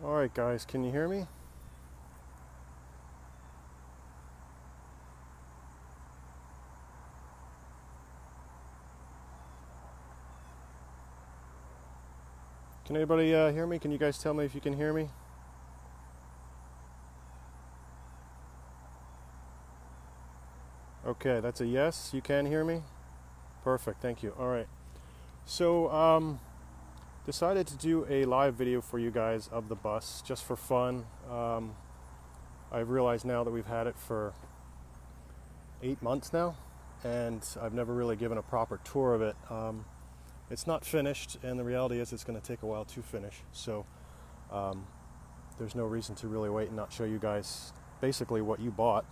Alright guys, can you hear me? Can anybody hear me? Can you guys tell me if you can hear me? Okay, that's a yes. You can hear me? Perfect, thank you. Alright. So, decided to do a live video for you guys of the bus, just for fun. I've realized now that we've had it for 8 months now, and I've never really given a proper tour of it. It's not finished, and the reality is it's going to take a while to finish. So there's no reason to really wait and not show you guys basically what you bought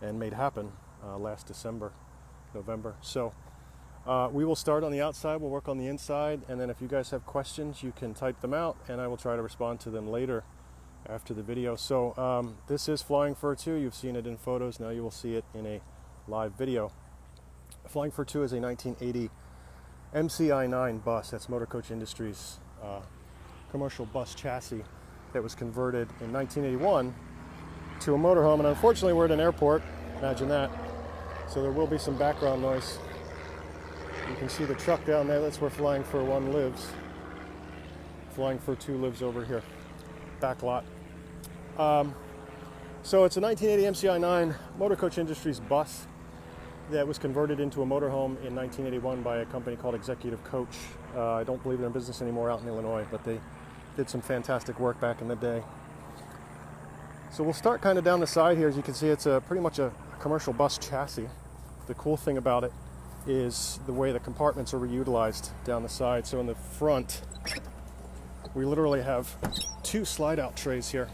and made happen last December, November. So we will start on the outside, we'll work on the inside, and then if you guys have questions, you can type them out, and I will try to respond to them later after the video. So this is Flying Fur 2. You've seen it in photos, now you will see it in a live video. Flying Fur 2 is a 1980 MCI-9 bus. That's Motor Coach Industries commercial bus chassis that was converted in 1981 to a motorhome, and unfortunately we're at an airport. Imagine that. So there will be some background noise. You can see the truck down there. That's where Flying Fur 1 lives. Flying Fur 2 lives over here, back lot. So it's a 1980 MCI-9 Motor Coach Industries bus that was converted into a motorhome in 1981 by a company called Executive Coach. I don't believe they're in business anymore out in Illinois, but they did some fantastic work back in the day. So we'll start kind of down the side here. As you can see, it's pretty much a commercial bus chassis. The cool thing about it is the way the compartments are reutilized down the side. So in the front, we literally have 2 slide-out trays here.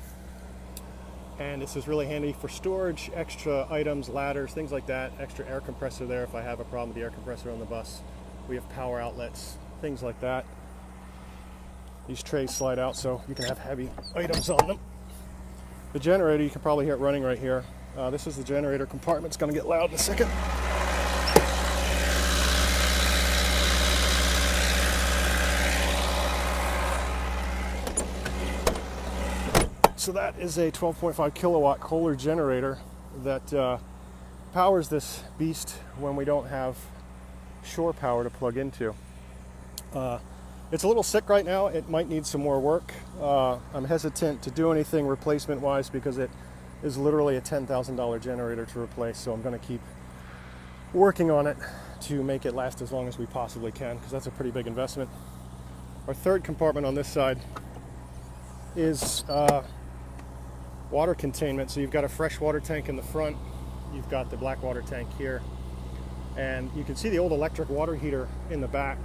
And this is really handy for storage, extra items, ladders, things like that. Extra air compressor there if I have a problem with the air compressor on the bus. We have power outlets, things like that. These trays slide out so you can have heavy items on them. The generator, you can probably hear it running right here. This is the generator compartment. It's going to get loud in a second. So that is a 12.5 kilowatt Kohler generator that powers this beast when we don't have shore power to plug into. It's a little sick right now. It might need some more work. I'm hesitant to do anything replacement wise because it is literally a $10,000 generator to replace, so I'm going to keep working on it to make it last as long as we possibly can, because that's a pretty big investment. Our third compartment on this side is water containment. So you've got a fresh water tank in the front, you've got the black water tank here, and you can see the old electric water heater in the back.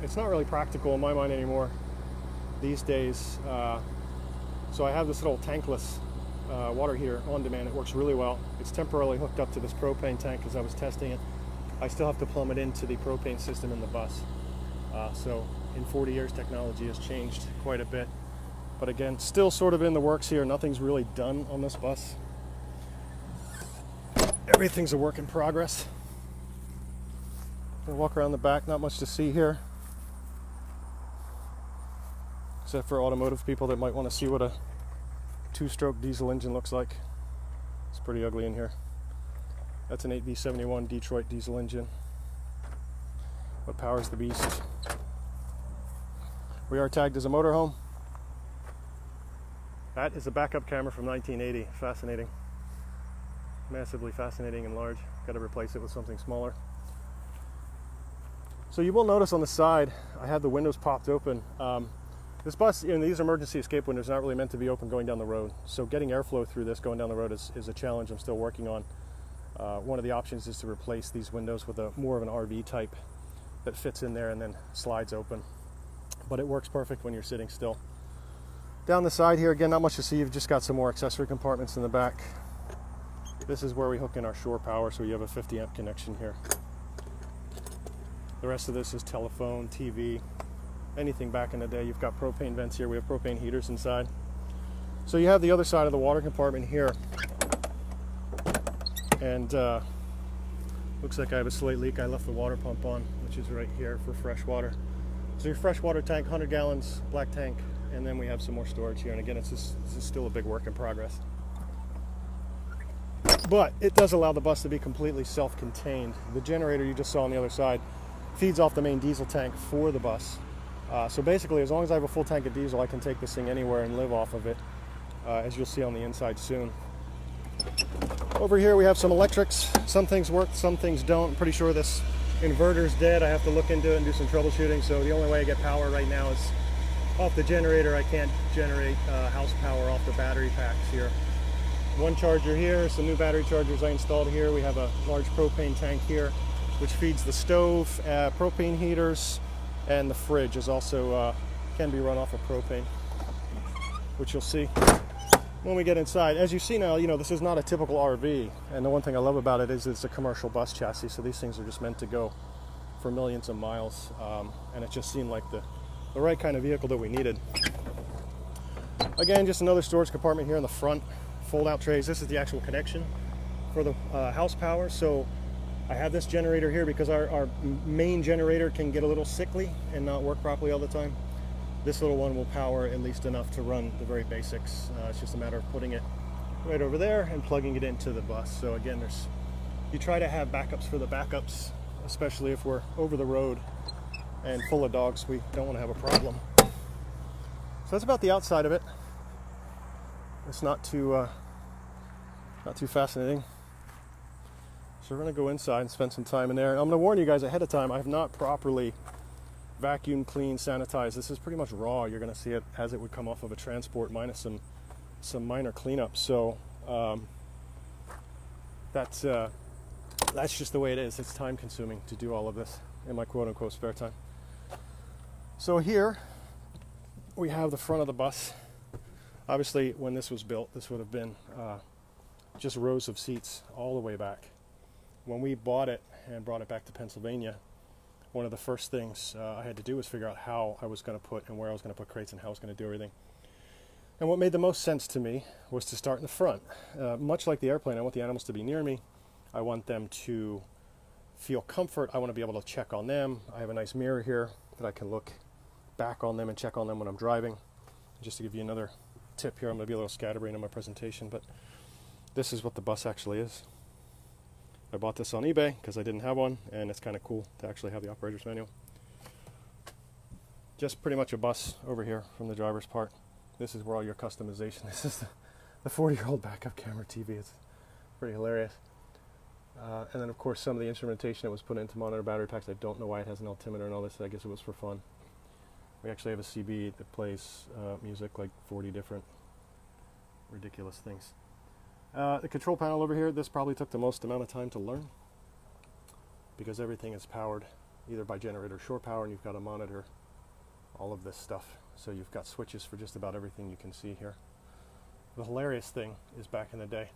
It's not really practical in my mind anymore these days. So I have this little tankless water heater on demand. It works really well. It's temporarily hooked up to this propane tank as I was testing it. I still have to plumb it into the propane system in the bus. So in 40 years technology has changed quite a bit. But again, still sort of in the works here. Nothing's really done on this bus. Everything's a work in progress. I'll walk around the back, not much to see here. Except for automotive people that might want to see what a 2-stroke diesel engine looks like. It's pretty ugly in here. That's an 8V71 Detroit diesel engine. What powers the beast. We are tagged as a motorhome. That is a backup camera from 1980. Fascinating. Massively fascinating and large. Got to replace it with something smaller. So you will notice on the side, I have the windows popped open. This bus, these emergency escape windows are not really meant to be open going down the road. So getting airflow through this going down the road is a challenge I'm still working on. One of the options is to replace these windows with more of an RV type that fits in there and then slides open. But it works perfect when you're sitting still. Down the side here, again, not much to see. You've just got some more accessory compartments in the back. This is where we hook in our shore power, so you have a 50 amp connection here. The rest of this is telephone, TV, anything back in the day. You've got propane vents here. We have propane heaters inside. So you have the other side of the water compartment here. And looks like I have a slight leak. I left the water pump on, which is right here for fresh water. So your fresh water tank, 100 gallons, black tank, and then we have some more storage here. And again, this is still a big work in progress. But it does allow the bus to be completely self-contained. The generator you just saw on the other side feeds off the main diesel tank for the bus. So basically, as long as I have a full tank of diesel, I can take this thing anywhere and live off of it, as you'll see on the inside soon. Over here we have some electrics. Some things work, some things don't. I'm pretty sure this inverter's dead. I have to look into it and do some troubleshooting. So the only way I get power right now is off the generator. I can't generate house power off the battery packs here. One charger here, some new battery chargers I installed here. We have a large propane tank here, which feeds the stove, propane heaters, and the fridge is also can be run off of propane, which you'll see when we get inside. As you see now, you know, this is not a typical RV, and the one thing I love about it is it's a commercial bus chassis, so these things are just meant to go for millions of miles, and it just seemed like the right kind of vehicle that we needed. Again, just another storage compartment here in the front. Fold-out trays. This is the actual connection for the house power. So I have this generator here because our main generator can get a little sickly and not work properly all the time. This little one will power at least enough to run the very basics. It's just a matter of putting it right over there and plugging it into the bus. So again, you try to have backups for the backups, especially if we're over the road and full of dogs. We don't want to have a problem. So that's about the outside of it. It's not too fascinating. So we're going to go inside and spend some time in there. I'm going to warn you guys ahead of time, I have not properly vacuumed, cleaned, sanitized. This is pretty much raw. You're going to see it as it would come off of a transport, minus some minor cleanup. So that's just the way it is. It's time consuming to do all of this in my quote-unquote spare time. So here we have the front of the bus. Obviously, when this was built, this would have been just rows of seats all the way back. When we bought it and brought it back to Pennsylvania, one of the first things I had to do was figure out how I was going to put and where I was going to put crates and how I was going to do everything. And what made the most sense to me was to start in the front. Much like the airplane, I want the animals to be near me. I want them to feel comfort. I want to be able to check on them. I have a nice mirror here that I can look back on them and check on them when I'm driving. Just to give you another tip here, I'm going to be a little scatterbrained in my presentation, but this is what the bus actually is. I bought this on eBay because I didn't have one, and it's kind of cool to actually have the operator's manual. Just pretty much a bus over here from the driver's part. This is where all your customization. This is the 40-year-old backup camera TV. It's pretty hilarious. And then, of course, some of the instrumentation that was put into monitor battery packs. I don't know why it has an altimeter and all this. I guess it was for fun. We actually have a CB that plays music, like 40 different ridiculous things. The control panel over here, this probably took the most amount of time to learn because everything is powered either by generator or shore power, and you've got to monitor all of this stuff. So you've got switches for just about everything you can see here. The hilarious thing is, back in the day,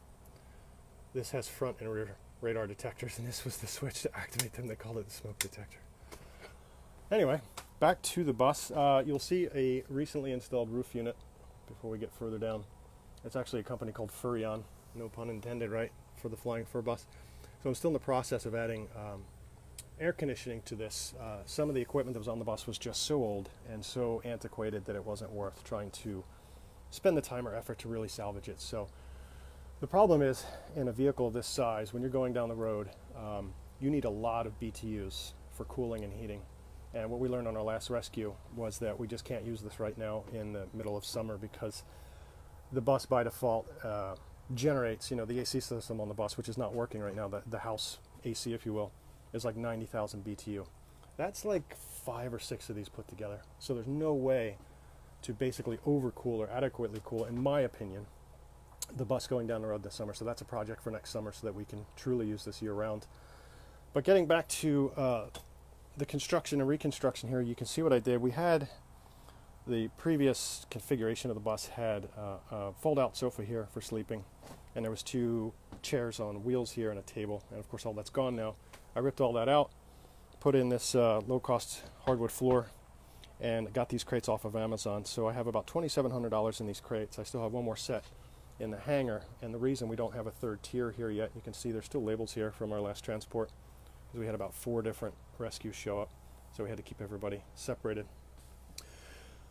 this has front and rear radar detectors, and this was the switch to activate them. They called it the smoke detector. Anyway, back to the bus. You'll see a recently installed roof unit before we get further down. It's actually a company called Furrion, no pun intended, right, for the Flying Fur bus. So I'm still in the process of adding air conditioning to this. Some of the equipment that was on the bus was just so old and so antiquated that it wasn't worth trying to spend the time or effort to really salvage it. So the problem is, in a vehicle of this size, when you're going down the road, you need a lot of BTUs for cooling and heating. And what we learned on our last rescue was that we just can't use this right now in the middle of summer because the bus by default generates, you know, the AC system on the bus, which is not working right now, the house AC, if you will, is like 90,000 BTU. That's like 5 or 6 of these put together. So there's no way to basically overcool or adequately cool, in my opinion, the bus going down the road this summer. So that's a project for next summer so that we can truly use this year round. But getting back to the construction and reconstruction here, you can see what I did. We had the previous configuration of the bus had a fold-out sofa here for sleeping, and there was 2 chairs on wheels here and a table, and of course all that's gone now. I ripped all that out, put in this low-cost hardwood floor, and got these crates off of Amazon. So I have about $2,700 in these crates. I still have one more set in the hangar, and the reason we don't have a third tier here yet, you can see there's still labels here from our last transport, because we had about 4 different rescues show up, so we had to keep everybody separated.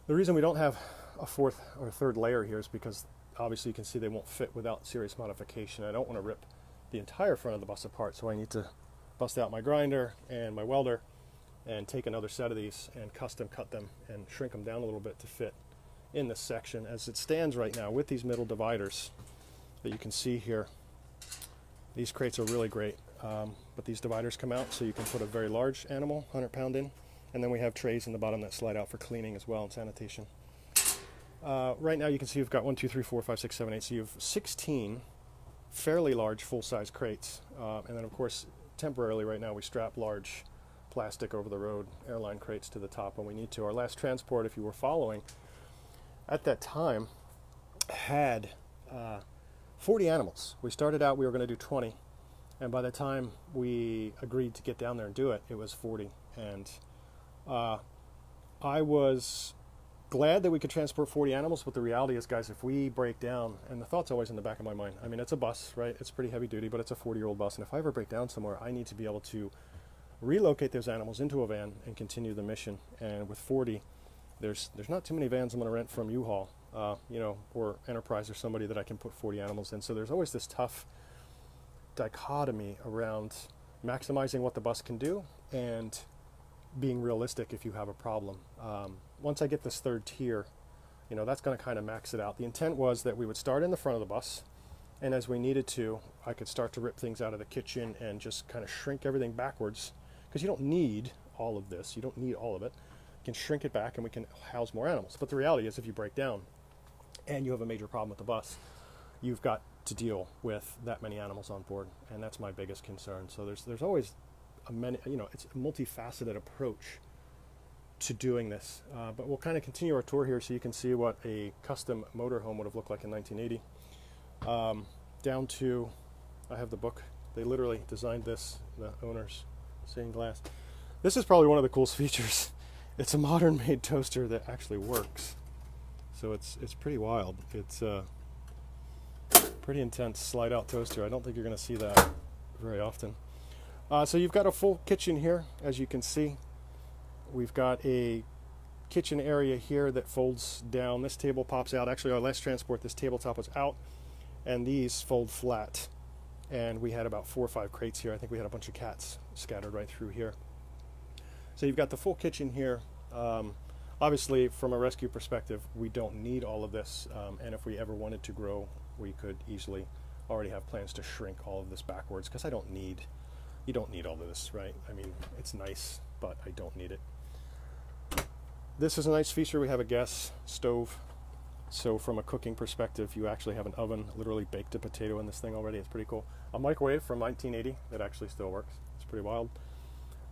The reason we don't have a fourth or third layer here is because obviously you can see they won't fit without serious modification. I don't want to rip the entire front of the bus apart, so I need to bust out my grinder and my welder and take another set of these and custom cut them and shrink them down a little bit to fit in this section. As it stands right now with these middle dividers that you can see here, these crates are really great, but these dividers come out so you can put a very large animal, 100-pound in, and then we have trays in the bottom that slide out for cleaning as well and sanitation. Right now you can see we've got 1, 2, 3, 4, 5, 6, 7, 8, so you have 16 fairly large full-size crates, and then of course temporarily right now we strap large plastic over the road airline crates to the top when we need to. Our last transport, if you were following, at that time had 40 animals. We started out, we were going to do 20, and by the time we agreed to get down there and do it, it was 40. And I was glad that we could transport 40 animals, but the reality is, guys, if we break down, and the thought's always in the back of my mind, I mean, it's a bus, right? It's pretty heavy duty, but it's a 40-year-old bus, and if I ever break down somewhere, I need to be able to relocate those animals into a van and continue the mission. And with 40, there's not too many vans I'm going to rent from U-Haul, you know, or Enterprise or somebody that I can put 40 animals in. So there's always this tough dichotomy around maximizing what the bus can do and being realistic if you have a problem. Once I get this third tier, you know, that's going to kind of max it out. The intent was that we would start in the front of the bus, and as we needed to, I could start to rip things out of the kitchen and just kind of shrink everything backwards, because you don't need all of this. You don't need all of it. You can shrink it back and we can house more animals. But the reality is, if you break down and you have a major problem with the bus, you've got to deal with that many animals on board, and that's my biggest concern. So there's always it's a multifaceted approach to doing this. But we'll kind of continue our tour here so you can see what a custom motorhome would have looked like in 1980. Down to, I have the book. They literally designed this, the owners, stained glass. This is probably one of the coolest features. It's a modern made toaster that actually works. So it's pretty wild. It's a pretty intense slide out toaster. I don't think you're going to see that very often. So you've got a full kitchen here, as you can see. We've got a kitchen area here that folds down. This table pops out. Actually, our last transport, this tabletop was out, and these fold flat. And we had about 4 or 5 crates here. I think we had a bunch of cats scattered right through here. So you've got the full kitchen here. Obviously, from a rescue perspective, we don't need all of this. And if we ever wanted to grow, we could easily already have plans to shrink all of this backwards, because you don't need all of this, right? I mean, it's nice, but I don't need it. This is a nice feature. We have a gas stove. So from a cooking perspective, you actually have an oven, literally baked a potato in this thing already. It's pretty cool. A microwave from 1980 that actually still works. It's pretty wild.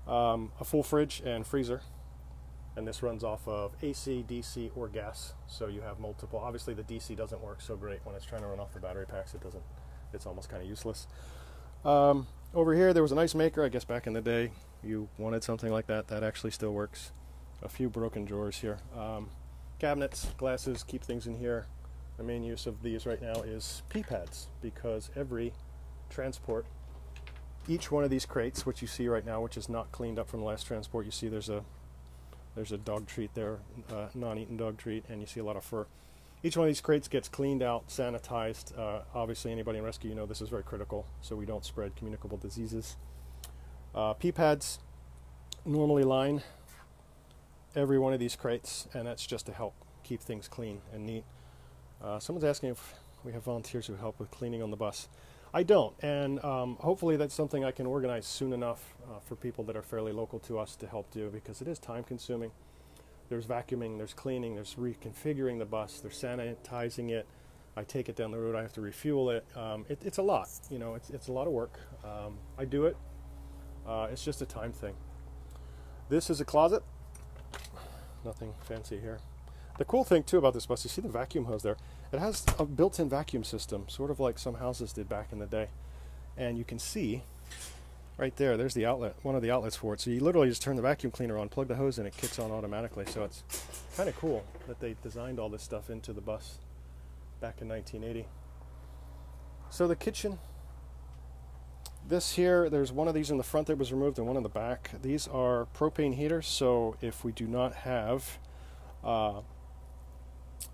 A full fridge and freezer. And this runs off of AC, DC, or gas. So you have multiple. Obviously the DC doesn't work so great when it's trying to run off the battery packs. It's almost kind of useless. Over here there was an ice maker. I guess back in the day you wanted something like that. That actually still works. A few broken drawers here. Cabinets, glasses, keep things in here. The main use of these right now is pee pads, because every transport, each one of these crates, which you see right now, which is not cleaned up from the last transport, you see there's a dog treat there, non-eaten dog treat, and you see a lot of fur. Each one of these crates gets cleaned out, sanitized. Obviously anybody in rescue, you know this is very critical, so we don't spread communicable diseases. Pee pads normally line every one of these crates, and that's just to help keep things clean and neat. Someone's asking if we have volunteers who help with cleaning on the bus. I don't, and hopefully that's something I can organize soon enough for people that are fairly local to us to help do, because it is time consuming. There's vacuuming, there's cleaning, there's reconfiguring the bus, there's sanitizing it. I take it down the road, I have to refuel it. It's a lot, you know, it's a lot of work. I do it. It's just a time thing. This is a closet. Nothing fancy here. The cool thing too about this bus, you see the vacuum hose there. It has a built-in vacuum system, sort of like some houses did back in the day. And you can see right there, there's the outlet, one of the outlets for it. So you literally just turn the vacuum cleaner on, plug the hose in, it kicks on automatically. So it's kind of cool that they designed all this stuff into the bus back in 1980. So the kitchen, this here, there's one of these in the front that was removed and one in the back. These are propane heaters, so if we do not have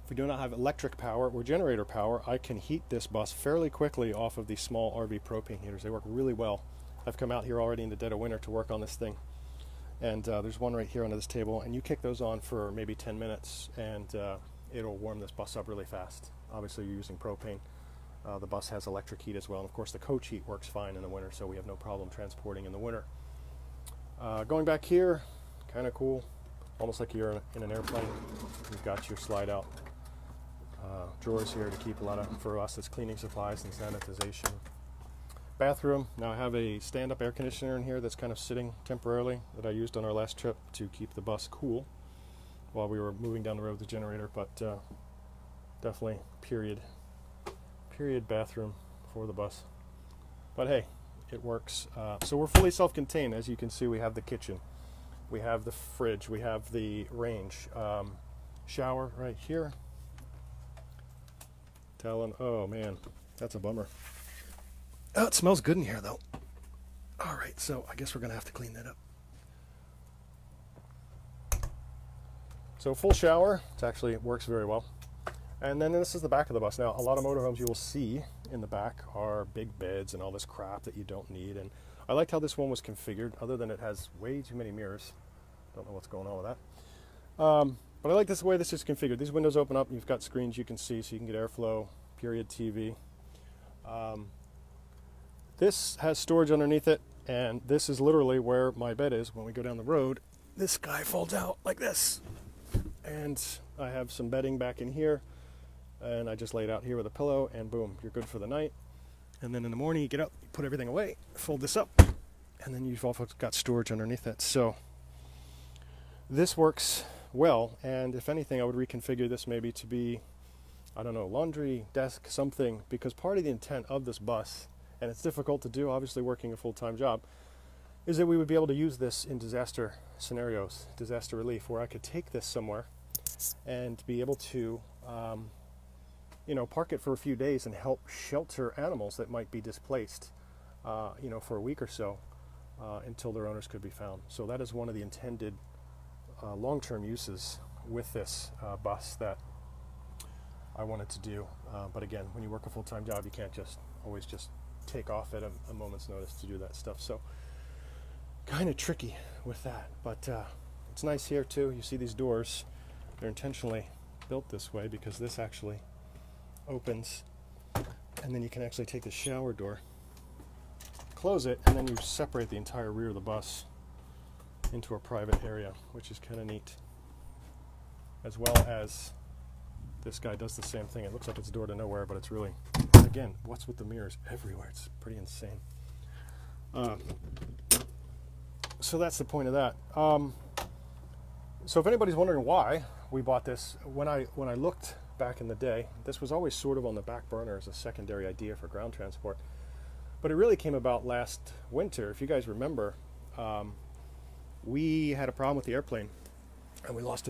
if we do not have electric power or generator power, I can heat this bus fairly quickly off of these small RV propane heaters. They work really well. I've come out here already in the dead of winter to work on this thing. And there's one right here under this table, and you kick those on for maybe 10 minutes, and it'll warm this bus up really fast. Obviously, you're using propane. The bus has electric heat as well, and of course the coach heat works fine in the winter, so we have no problem transporting in the winter. Going back here, kind of cool, almost like you're in an airplane. You've got your slide out drawers here to keep a lot of, for us, it's cleaning supplies and sanitization. Bathroom, now I have a stand-up air conditioner in here that's kind of sitting temporarily that I used on our last trip to keep the bus cool while we were moving down the road with the generator, but definitely period bathroom for the bus. But hey, it works. So we're fully self-contained. As you can see, we have the kitchen, we have the fridge, we have the range, shower right here. Oh man, that's a bummer. Oh, it smells good in here though. All right, so I guess we're gonna have to clean that up. So full shower, it works very well. And then this is the back of the bus. Now, a lot of motorhomes you will see in the back are big beds and all this crap that you don't need. And I liked how this one was configured, other than it has way too many mirrors. Don't know what's going on with that. But I like this way this is configured. These windows open up, and you've got screens you can see, so you can get airflow, period TV. This has storage underneath it, and this is literally where my bed is when we go down the road. This guy folds out like this. And I have some bedding back in here, and I just lay it out here with a pillow, and boom, you're good for the night. And then in the morning, you get up, you put everything away, fold this up, and then you've also got storage underneath it. So this works well, and if anything, I would reconfigure this maybe to be, I don't know, laundry, desk, something, because part of the intent of this bus, and it's difficult to do, obviously working a full-time job, is that we would be able to use this in disaster scenarios, disaster relief, where I could take this somewhere and be able to, park it for a few days and help shelter animals that might be displaced, for a week or so until their owners could be found. So that is one of the intended long-term uses with this bus that I wanted to do. But again, when you work a full-time job, you can't always just take off at a moment's notice to do that stuff. So kind of tricky with that, but it's nice here too. You see these doors, they're intentionally built this way because this actually opens, and then you can actually take the shower door, close it, and then you separate the entire rear of the bus into a private area, which is kind of neat. As well as this guy does the same thing. It looks like it's a door to nowhere, but it's really, again, what's with the mirrors everywhere? It's pretty insane. So that's the point of that. So if anybody's wondering why we bought this, when I looked back in the day, this was always sort of on the back burner as a secondary idea for ground transport. But it really came about last winter. If you guys remember, we had a problem with the airplane, and we lost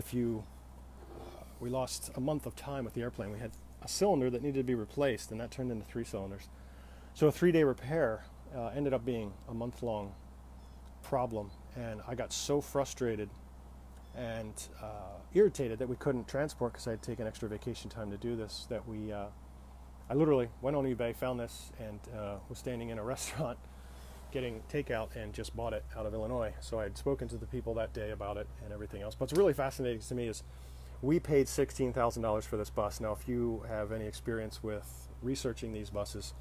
a month of time with the airplane. We had a cylinder that needed to be replaced, and that turned into 3 cylinders. So a 3-day repair ended up being a month-long problem, and I got so frustrated and irritated that we couldn't transport, because I had taken extra vacation time to do this, that I literally went on eBay, found this, and was standing in a restaurant getting takeout and just bought it out of Illinois. So I had spoken to the people that day about it and everything else. But what's really fascinating to me is we paid $16,000 for this bus. Now, if you have any experience with researching these buses,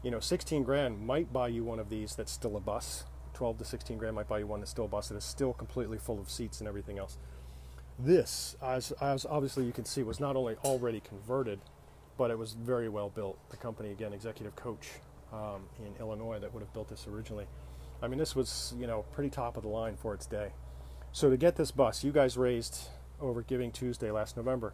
16 grand might buy you one of these that's still a bus. 12 to 16 grand might buy you one that's still a bus that is still completely full of seats and everything else. This, as obviously you can see, was not only already converted, but it was very well built. The company, again, Executive Coach in Illinois, that would have built this originally. I mean, this was, pretty top of the line for its day. So to get this bus, you guys raised, over Giving Tuesday last November,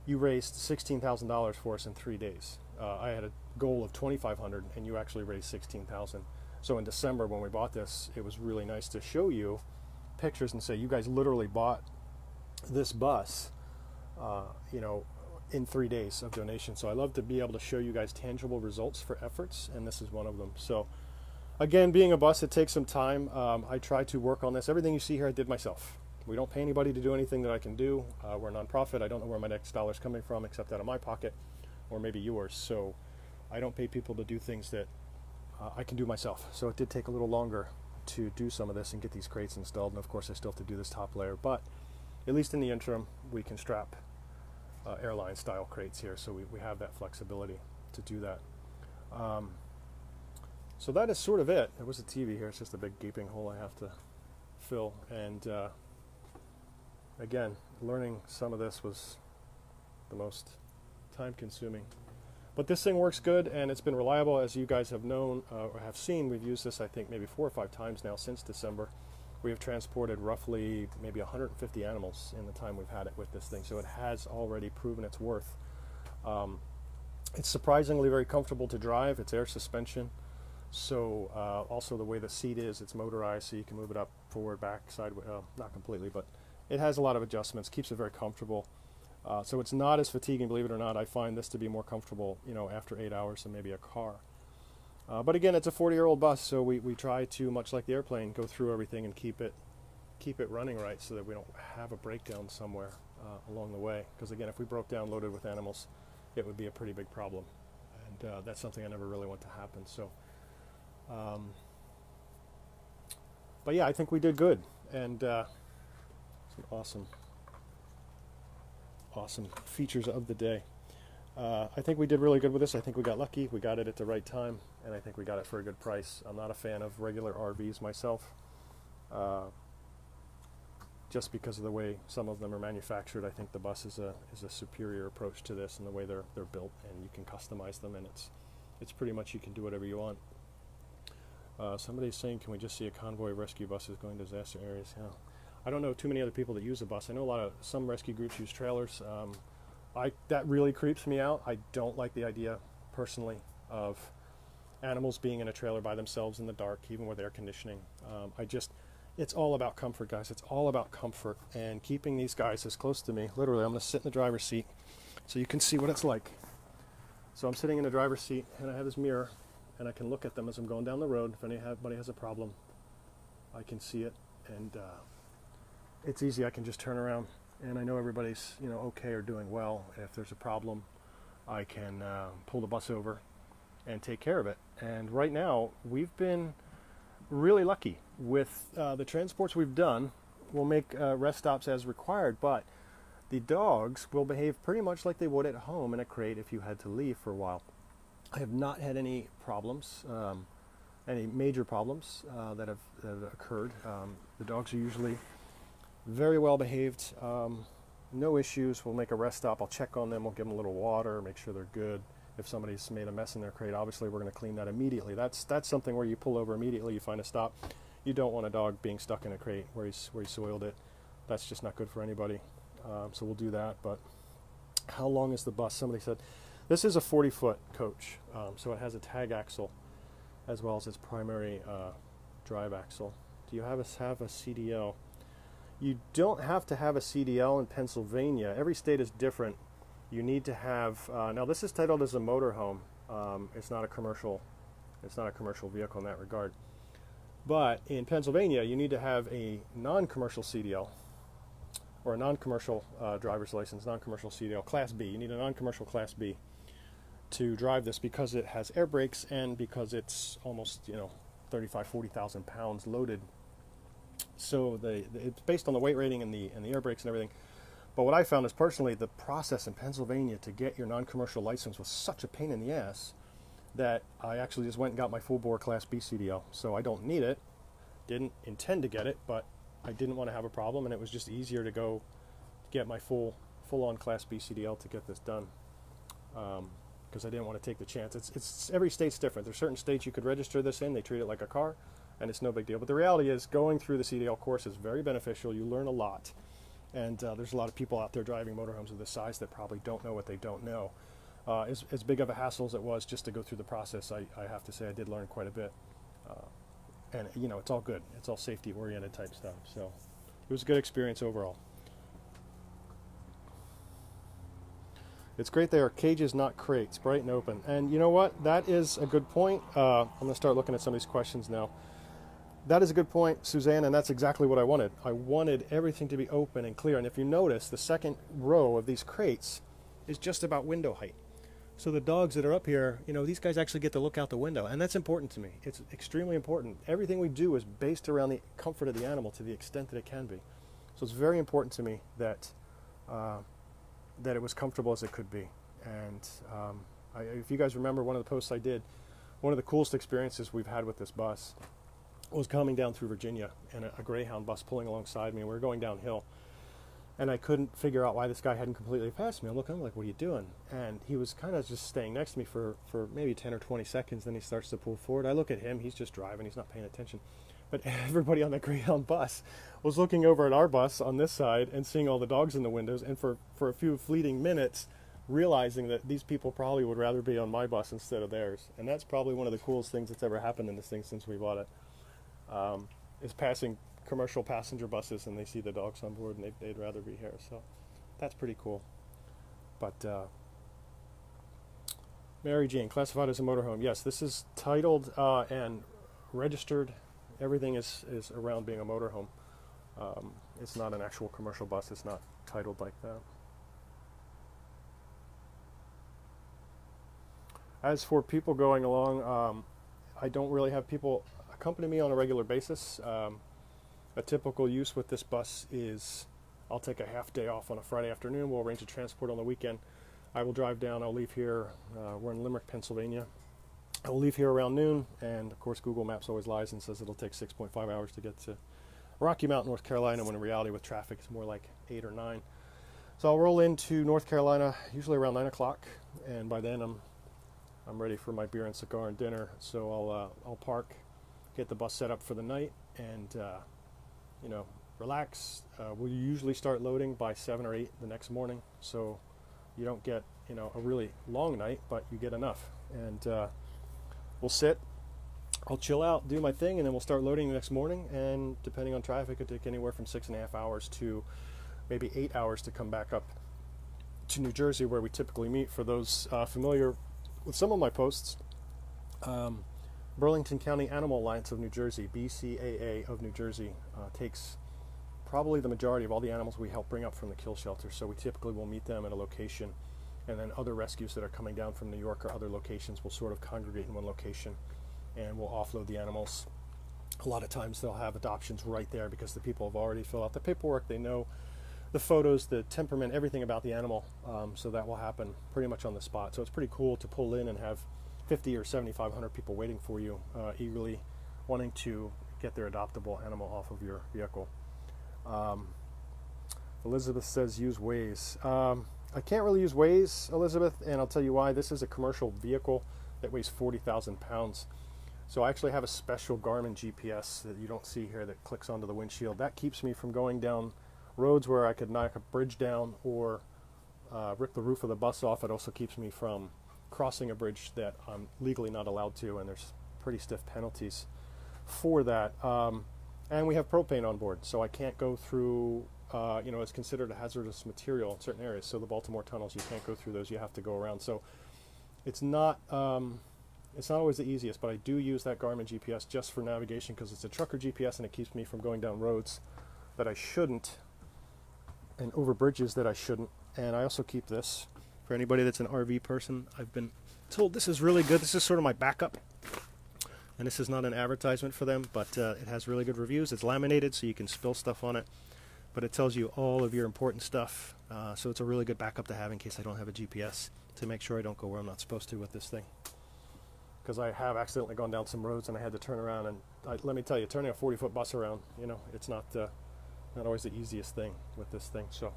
you raised $16,000 for us in 3 days. I had a goal of $2,500, and you actually raised $16,000. So in December, when we bought this, it was really nice to show you pictures and say, you guys literally bought this bus, in 3 days of donation. So I love to be able to show you guys tangible results for efforts, and this is one of them. So again, being a bus, it takes some time. I try to work on this. Everything you see here, I did myself. We don't pay anybody to do anything that I can do. We're a nonprofit. I don't know where my next dollar's coming from except out of my pocket or maybe yours. So I don't pay people to do things that I can do myself. So it did take a little longer to do some of this and get these crates installed. And of course I still have to do this top layer, but at least in the interim we can strap airline style crates here, so we have that flexibility to do that. So that is sort of it. There was a TV here. It's just a big gaping hole I have to fill. And again, learning some of this was the most time consuming. But this thing works good, and it's been reliable, as you guys have known or have seen. We've used this, I think, maybe 4 or 5 times now since December. We have transported roughly maybe 150 animals in the time we've had it with this thing, so it has already proven its worth. It's surprisingly very comfortable to drive. It's air suspension, so also the way the seat is, it's motorized, so you can move it up, forward, back, sideways, not completely, but it has a lot of adjustments, keeps it very comfortable. So it's not as fatiguing, believe it or not. I find this to be more comfortable, you know, after 8 hours than maybe a car. But again, it's a 40-year-old bus, so we try to, much like the airplane, go through everything and keep it running right, so that we don't have a breakdown somewhere along the way. Because again, if we broke down loaded with animals, it would be a pretty big problem, and that's something I never really want to happen. So, but yeah, I think we did good, and some awesome features of the day. I think we did really good with this. I think we got lucky. We got it at the right time, and I think we got it for a good price. I'm not a fan of regular RVs myself, just because of the way some of them are manufactured. I think the bus is a superior approach to this, and the way they're built, and you can customize them, and it's pretty much, you can do whatever you want. Somebody's saying, can we just see a convoy of rescue buses going to disaster areas? Yeah. I don't know too many other people that use a bus. I know some rescue groups use trailers. That really creeps me out. I don't like the idea, personally, of animals being in a trailer by themselves in the dark, even with air conditioning. It's all about comfort, guys. It's all about comfort and keeping these guys as close to me. Literally, I'm going to sit in the driver's seat so you can see what it's like. So I'm sitting in the driver's seat, and I have this mirror, and I can look at them as I'm going down the road. If anybody has a problem, I can see it, and it's easy. I can just turn around, and I know everybody's, you know, okay or doing well. If there's a problem, I can pull the bus over and take care of it. And right now, we've been really lucky with the transports we've done. We'll make rest stops as required, but the dogs will behave pretty much like they would at home in a crate if you had to leave for a while. I have not had any problems, any major problems that have occurred. The dogs are usually very well behaved, no issues. We'll make a rest stop. I'll check on them. We'll give them a little water, make sure they're good. If somebody's made a mess in their crate, obviously we're going to clean that immediately. That's something where you pull over immediately, you find a stop. You don't want a dog being stuck in a crate where he soiled it. That's just not good for anybody. So we'll do that. But how long is the bus? Somebody said this is a 40-foot coach, so it has a tag axle as well as its primary drive axle. Do you have a CDL? You don't have to have a CDL in Pennsylvania. Every state is different. You need to have, now this is titled as a motorhome. It's not a commercial vehicle in that regard. But in Pennsylvania, you need to have a non-commercial CDL, or a non-commercial driver's license, non-commercial CDL, Class B. You need a non-commercial Class B to drive this, because it has air brakes and because it's almost, 35,000, 40,000 pounds loaded. So it's based on the weight rating and the air brakes and everything. But what I found is, personally, the process in Pennsylvania to get your non-commercial license was such a pain in the ass that I actually just went and got my full-bore Class B CDL. So I don't need it. Didn't intend to get it, but I didn't want to have a problem, and it was just easier to go get my full-on Class B CDL to get this done, because I didn't want to take the chance. It's every state's different. There's certain states you could register this in. They treat it like a car, and it's no big deal. But the reality is, going through the CDL course is very beneficial. You learn a lot. And there's a lot of people out there driving motorhomes of this size that probably don't know what they don't know. As big of a hassle as it was just to go through the process, I have to say I did learn quite a bit. And, it's all good. It's all safety-oriented type stuff. So it was a good experience overall. It's great they are cages, not crates, bright and open. And you know what? That is a good point. I'm going to start looking at some of these questions now. that is a good point, Suzanne, and that's exactly what I wanted. I wanted everything to be open and clear. And if you notice, the second row of these crates is just about window height. So the dogs that are up here, you know, these guys actually get to look out the window, and that's important to me. It's extremely important. Everything we do is based around the comfort of the animal to the extent that it can be. So it's very important to me that that it was comfortable as it could be. And if you guys remember one of the posts I did, one of the coolest experiences we've had with this bus was coming down through Virginia and a Greyhound bus pulling alongside me, and we were going downhill. And I couldn't figure out why this guy hadn't completely passed me. I'm like, what are you doing? And he was kind of just staying next to me for maybe 10 or 20 seconds. Then he starts to pull forward. I look at him. He's just driving. He's not paying attention. But everybody on the Greyhound bus was looking over at our bus on this side and seeing all the dogs in the windows. And for a few fleeting minutes, realizing that these people probably would rather be on my bus instead of theirs. And that's probably one of the coolest things that's ever happened in this thing since we bought it, is passing commercial passenger buses and they see the dogs on board and they'd rather be here. So that's pretty cool. But Mary Jane, classified as a motorhome. Yes, this is titled and registered. Everything is around being a motorhome. It's not an actual commercial bus. It's not titled like that. As for people going along, I don't really have people accompany me on a regular basis. A typical use with this bus is I'll take a half day off on a Friday afternoon. We'll arrange a transport on the weekend. I will drive down. I'll leave here. We're in Limerick, Pennsylvania. I will leave here around noon, and of course Google Maps always lies and says it'll take 6.5 hours to get to Rocky Mount, North Carolina, when in reality with traffic it's more like 8 or 9. So I'll roll into North Carolina usually around 9 o'clock, and by then I'm ready for my beer and cigar and dinner. So I'll park, get the bus set up for the night, and you know, relax. We usually start loading by 7 or 8 the next morning, so you don't get, you know, a really long night, but you get enough. And we'll sit, I'll chill out, do my thing, and then we'll start loading the next morning. And depending on traffic, it could take anywhere from 6.5 hours to maybe 8 hours to come back up to New Jersey, where we typically meet. For those familiar with some of my posts, Burlington County Animal Alliance of New Jersey, BCAA of New Jersey, takes probably the majority of all the animals we help bring up from the kill shelter. So we typically will meet them at a location, and then other rescues that are coming down from New York or other locations will sort of congregate in one location, and we'll offload the animals. A lot of times they'll have adoptions right there because the people have already filled out the paperwork. They know the photos, the temperament, everything about the animal, so that will happen pretty much on the spot. So it's pretty cool to pull in and have 50 or 7,500 people waiting for you, eagerly wanting to get their adoptable animal off of your vehicle. Elizabeth says use Waze. I can't really use Waze, Elizabeth, and I'll tell you why. This is a commercial vehicle that weighs 40,000 pounds. So I actually have a special Garmin GPS that you don't see here that clicks onto the windshield. That keeps me from going down roads where I could knock a bridge down or rip the roof of the bus off. It also keeps me from crossing a bridge that I'm legally not allowed to, and there's pretty stiff penalties for that. And we have propane on board, so I can't go through, you know, it's considered a hazardous material in certain areas. So the Baltimore tunnels, you can't go through those, you have to go around. So it's not always the easiest, but I do use that Garmin GPS just for navigation because it's a trucker GPS and it keeps me from going down roads that I shouldn't and over bridges that I shouldn't. And I also keep this for anybody that's an RV person. I've been told this is really good. This is sort of my backup. And this is not an advertisement for them, but it has really good reviews. It's laminated so you can spill stuff on it, but it tells you all of your important stuff. So it's a really good backup to have in case I don't have a GPS, to make sure I don't go where I'm not supposed to with this thing. Because I have accidentally gone down some roads and I had to turn around, and let me tell you, turning a 40-foot bus around, you know, it's not always the easiest thing with this thing. So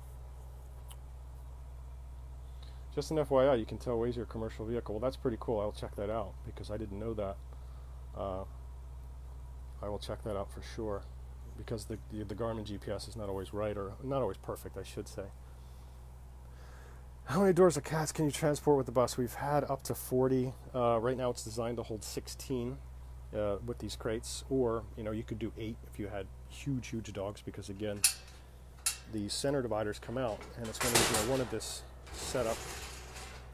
just an FYI, you can tell Waze your commercial vehicle. Well, that's pretty cool. I'll check that out because I didn't know that. I will check that out for sure, because the Garmin GPS is not always right, or not always perfect, I should say. How many doors of cats can you transport with the bus? We've had up to 40. Right now it's designed to hold 16 with these crates, or you know, you could do 8 if you had huge dogs, because again, the center dividers come out, and it's when you wanted this setup,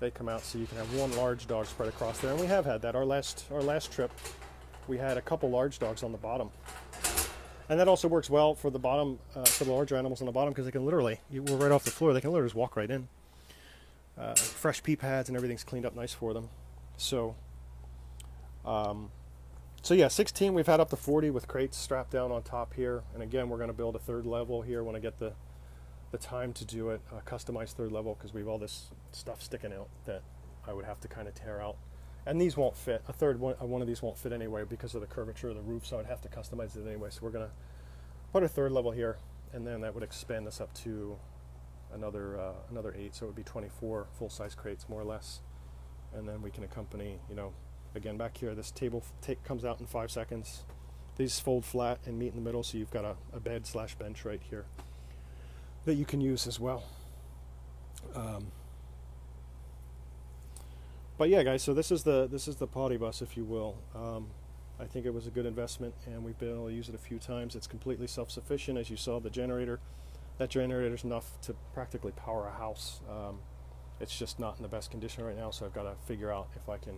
they come out so you can have one large dog spread across there. And we have had that. Our last trip, we had a couple large dogs on the bottom, And that also works well for the bottom, for the larger animals on the bottom, because they can literally, we're right off the floor, they can literally just walk right in. Fresh pee pads and everything's cleaned up nice for them. So, so yeah, 16 we've had up to 40 with crates strapped down on top here. And again, we're going to build a third level here when I get the time to do it, a customized third level, because we have all this stuff sticking out that I would have to kind of tear out. And these won't fit. A third one of these won't fit anyway because of the curvature of the roof, so I'd have to customize it anyway. So we're going to put a third level here, and then that would expand this up to another 8, so it would be 24 full-size crates more or less. And then we can accompany, you know, again back here, this table comes out in 5 seconds. These fold flat and meet in the middle, so you've got a bed / bench right here that you can use as well. But yeah, guys, so this is the Pawty Bus, if you will. I think it was a good investment, and we've been able to use it a few times. It's completely self-sufficient, as you saw. The generator, that generator is enough to practically power a house. It's just not in the best condition right now, so I've got to figure out if I can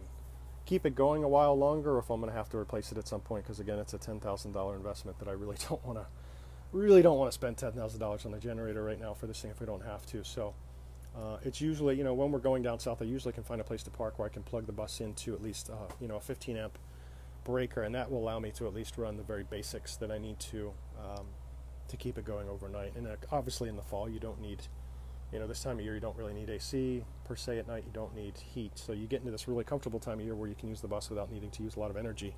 keep it going a while longer, or if I'm going to have to replace it at some point. Because again, it's a $10,000 investment that I really don't want to spend $10,000 on the generator right now for this thing if we don't have to. So it's usually, you know, when we're going down south, I usually can find a place to park where I can plug the bus into at least you know, a 15 amp breaker, and that will allow me to at least run the very basics that I need to keep it going overnight. And obviously in the fall you don't need, you know, this time of year you don't really need AC per se. At night you don't need heat, so you get into this really comfortable time of year where you can use the bus without needing to use a lot of energy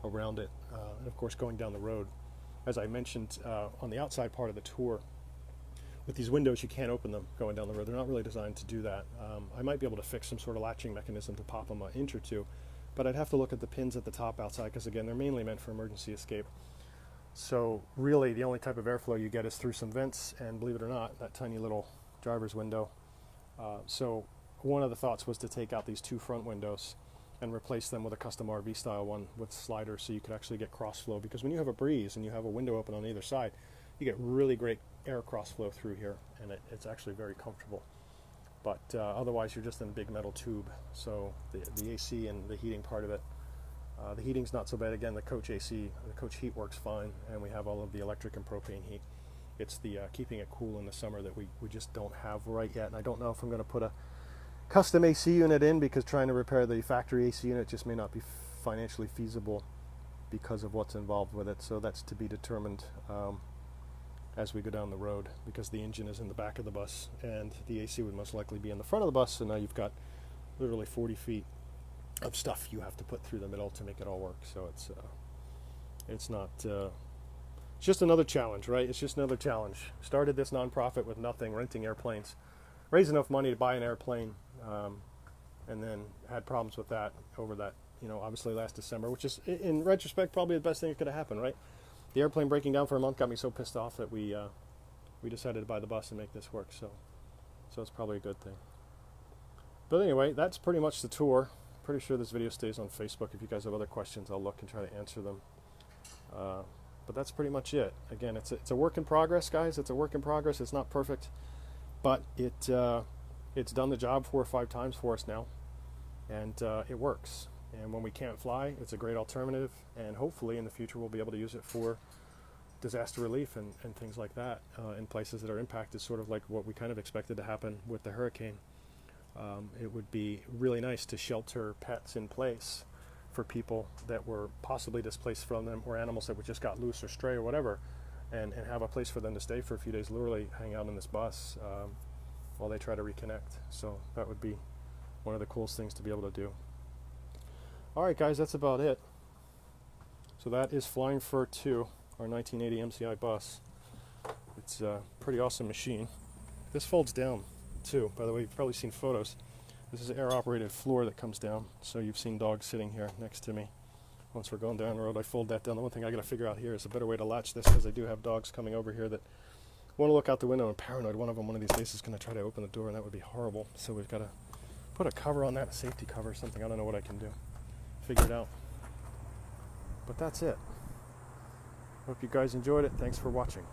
around it. And of course, going down the road, as I mentioned on the outside part of the tour, with these windows you can't open them going down the road. They're not really designed to do that. I might be able to fix some sort of latching mechanism to pop them an inch or two, but I'd have to look at the pins at the top outside, because again, they're mainly meant for emergency escape. So really the only type of airflow you get is through some vents, and believe it or not, that tiny little driver's window. So one of the thoughts was to take out these 2 front windows and replace them with a custom RV style one with sliders, so you could actually get cross flow, because when you have a breeze and you have a window open on either side, you get really great air cross flow through here, and it's actually very comfortable. But otherwise you're just in a big metal tube, so the AC and the heating part of it, the heating's not so bad. Again, the coach AC, the coach heat works fine, and we have all of the electric and propane heat. It's the keeping it cool in the summer that we just don't have right yet. And I don't know if I'm going to put a custom AC unit in, because trying to repair the factory AC unit just may not be financially feasible because of what's involved with it. So that's to be determined as we go down the road, because the engine is in the back of the bus and the AC would most likely be in the front of the bus. So now you've got literally 40 feet of stuff you have to put through the middle to make it all work. So it's not it's just another challenge, right? It's just another challenge. Started this nonprofit with nothing, renting airplanes, raised enough money to buy an airplane, and then had problems with that over that, you know, obviously last December, which is in retrospect probably the best thing that could have happened, right? The airplane breaking down for a month got me so pissed off that we decided to buy the bus and make this work. So it's probably a good thing. But anyway, that's pretty much the tour. Pretty sure this video stays on Facebook. If you guys have other questions, I'll look and try to answer them. But that's pretty much it. Again, it's a work in progress, guys. It's a work in progress. It's not perfect, but it's done the job 4 or 5 times for us now, and it works. And when we can't fly, it's a great alternative, and hopefully in the future we'll be able to use it for disaster relief and things like that in places that are impacted, sort of like what we kind of expected to happen with the hurricane. It would be really nice to shelter pets in place for people that were possibly displaced from them, or animals that just got loose or stray or whatever, and have a place for them to stay for a few days, literally hang out in this bus while they try to reconnect. So that would be one of the coolest things to be able to do. Alright guys, that's about it. So that is Flying Fur 2, our 1980 MCI bus. It's a pretty awesome machine. This folds down too, by the way. You've probably seen photos. This is an air-operated floor that comes down, so you've seen dogs sitting here next to me. Once we're going down the road, I fold that down. The one thing I got to figure out here is a better way to latch this, because I do have dogs coming over here that want to look out the window and paranoid. One of them one of these days is going to try to open the door, and that would be horrible. So we've got to put a cover on that, a safety cover or something. I don't know what I can do. Figure it out. But that's it. Hope you guys enjoyed it. Thanks for watching.